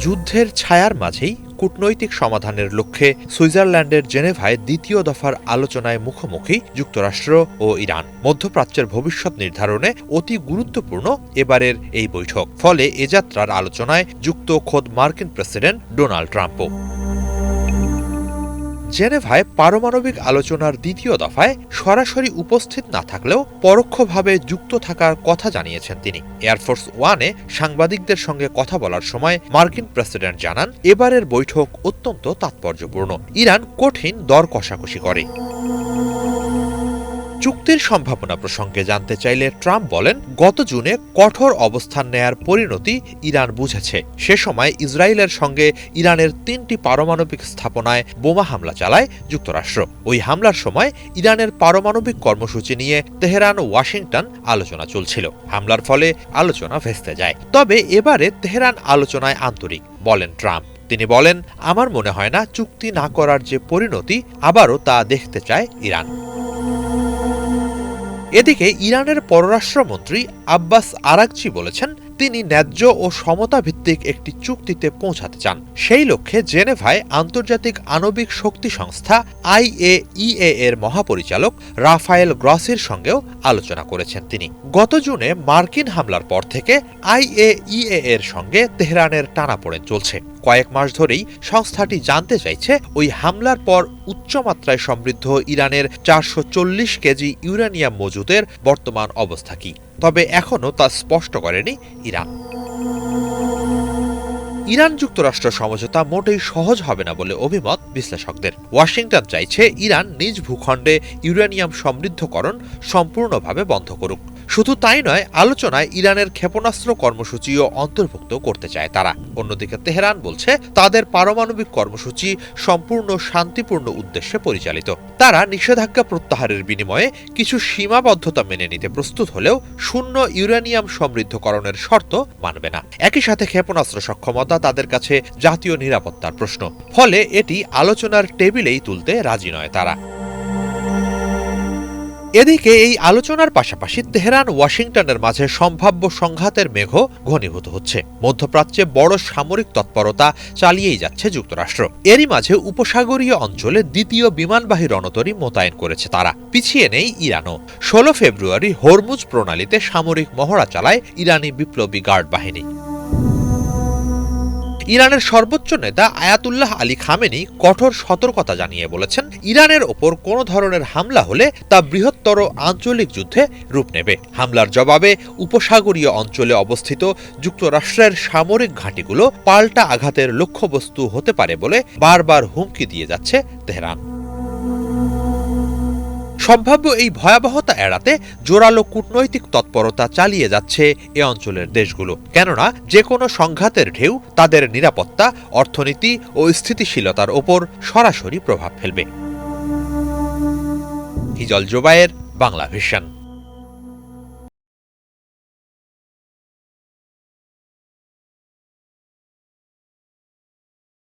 যুদ্ধের ছায়ার মাঝেই কূটনৈতিক সমাধানের লক্ষ্যে সুইজারল্যান্ডের জেনেভায় দ্বিতীয় দফার আলোচনায় মুখোমুখি যুক্তরাষ্ট্র ও ইরান। মধ্যপ্রাচ্যের ভবিষ্যৎ নির্ধারণে অতি গুরুত্বপূর্ণ এবারের এই বৈঠক। ফলে এ যাত্রার আলোচনায় যুক্ত খোদ মার্কিন প্রেসিডেন্ট ডোনাল্ড ট্রাম্পও। জেনেভায় পারমাণবিক আলোচনার দ্বিতীয় দফায় সরাসরি উপস্থিত না থাকলেও পরোক্ষভাবে যুক্ত থাকার কথা জানিয়েছেন তিনি। এয়ারফোর্স ওয়ানে সাংবাদিকদের সঙ্গে কথা বলার সময় মার্কিন প্রেসিডেন্ট জানান, এবারের বৈঠক অত্যন্ত তাৎপর্যপূর্ণ। ইরান কঠিন দর কষাকষি করে। চুক্তির সম্ভাবনা প্রসঙ্গে জানতে চাইলে ট্রাম্প বলেন, গত জুনে কঠোর অবস্থান নেয়ার পরিণতি ইরান বুঝেছে। সে সময় ইসরায়েলের সঙ্গে ইরানের ৩টি পারমাণবিক স্থাপনায় বোমা হামলা চালায় যুক্তরাষ্ট্র। ওই হামলার সময় ইরানের পারমাণবিক কর্মসূচি নিয়ে তেহরান ও ওয়াশিংটন আলোচনা চলছিল। হামলার ফলে আলোচনা ভেস্তে যায়। তবে এবারে তেহরান আলোচনায় আন্তরিক, বলেন ট্রাম্প। তিনি বলেন, আমার মনে হয় না চুক্তি না করার যে পরিণতি আবারও তা দেখতে চায় ইরান। এদিকে ইরানের পররাষ্ট্রমন্ত্রী আব্বাস আরাগচি বলেছেন, তিনি ন্যায্য ও সমতা ভিত্তিক একটি চুক্তিতে পৌঁছাতে চান। সেই লক্ষ্যে জেনেভায় আন্তর্জাতিক আণবিক শক্তি সংস্থা IAEA এর মহাপরিচালক রাফায়েল গ্রসির সঙ্গেও আলোচনা করেছেন তিনি। গত জুনে মার্কিন হামলার পর থেকে IAEA এর সঙ্গে তেহরানের টানাপোড়েন চলছে। কয়েক মাস ধরেই সংস্থাটি জানতে চাইছে, ওই হামলার পর উচ্চমাত্রায় সমৃদ্ধ ইরানের 440 কেজি ইউরেনিয়াম মজুদের বর্তমান অবস্থা কি। তবে এখনও তা স্পষ্ট করেনি ইরান। ইরান যুক্তরাষ্ট্র সমঝোতা মোটেই সহজ হবে না বলে অভিমত বিশ্লেষকদের। ওয়াশিংটন চাইছে ইরান নিজ ভূখণ্ডে ইউরেনিয়াম সমৃদ্ধকরণ সম্পূর্ণভাবে বন্ধ করুক। শুধু তাই নয়, আলোচনায় ইরানের ক্ষেপণাস্ত্র কর্মসূচিও অন্তর্ভুক্ত করতে চায় তারা। অন্যদিকে তেহরান বলছে, তাদের পারমাণবিক কর্মসূচি সম্পূর্ণ শান্তিপূর্ণ উদ্দেশ্যে পরিচালিত। তারা নিষেধাজ্ঞা প্রত্যাহারের বিনিময়ে কিছু সীমাবদ্ধতা মেনে নিতে প্রস্তুত হলেও শূন্য ইউরেনিয়াম সমৃদ্ধকরণের শর্ত মানবে না। একই সাথে ক্ষেপণাস্ত্র সক্ষমতা তাদের কাছে জাতীয় নিরাপত্তার প্রশ্ন। ফলে এটি আলোচনার টেবিলেই তুলতে রাজি নয় তারা। এদিকে এই আলোচনার পাশাপাশি তেহরান ওয়াশিংটনের মাঝে সম্ভাব্য সংঘাতের মেঘ ঘনীভূত হচ্ছে। মধ্যপ্রাচ্যে বড় সামরিক তৎপরতা চালিয়েই যাচ্ছে যুক্তরাষ্ট্র। এরই মাঝে উপসাগরীয় অঞ্চলে দ্বিতীয় বিমানবাহী রণতরী মোতায়েন করেছে তারা। পিছিয়ে নেই ইরানও। 16 ফেব্রুয়ারি হরমুজ প্রণালীতে সামরিক মহড়া চালায় ইরানি বিপ্লবী গার্ড বাহিনী। ইরানের সর্বোচ্চ নেতা আয়াতুল্লাহ আলী খামেনি কঠোর সতর্কতা জানিয়ে বলেছেন, ইরানের ওপর কোনো ধরনের হামলা হলে তা বৃহত্তর আঞ্চলিক যুদ্ধে রূপ নেবে। হামলার জবাবে উপসাগরীয় অঞ্চলে অবস্থিত যুক্তরাষ্ট্রের সামরিক ঘাঁটিগুলো পাল্টা আঘাতের লক্ষ্যবস্তু হতে পারে বলে বারবার হুমকি দিয়ে যাচ্ছে তেহরান। সম্ভাব্য এই ভয়াবহতা এড়াতে জোরালো কূটনৈতিক তৎপরতা চালিয়ে যাচ্ছে এ অঞ্চলের দেশগুলো। কেননা যে কোনো সংঘাতের ঢেউ তাদের নিরাপত্তা, অর্থনীতি ও স্থিতিশীলতার ওপর সরাসরি প্রভাব ফেলবে। হিজল জোবায়ের, বাংলা ভিশন।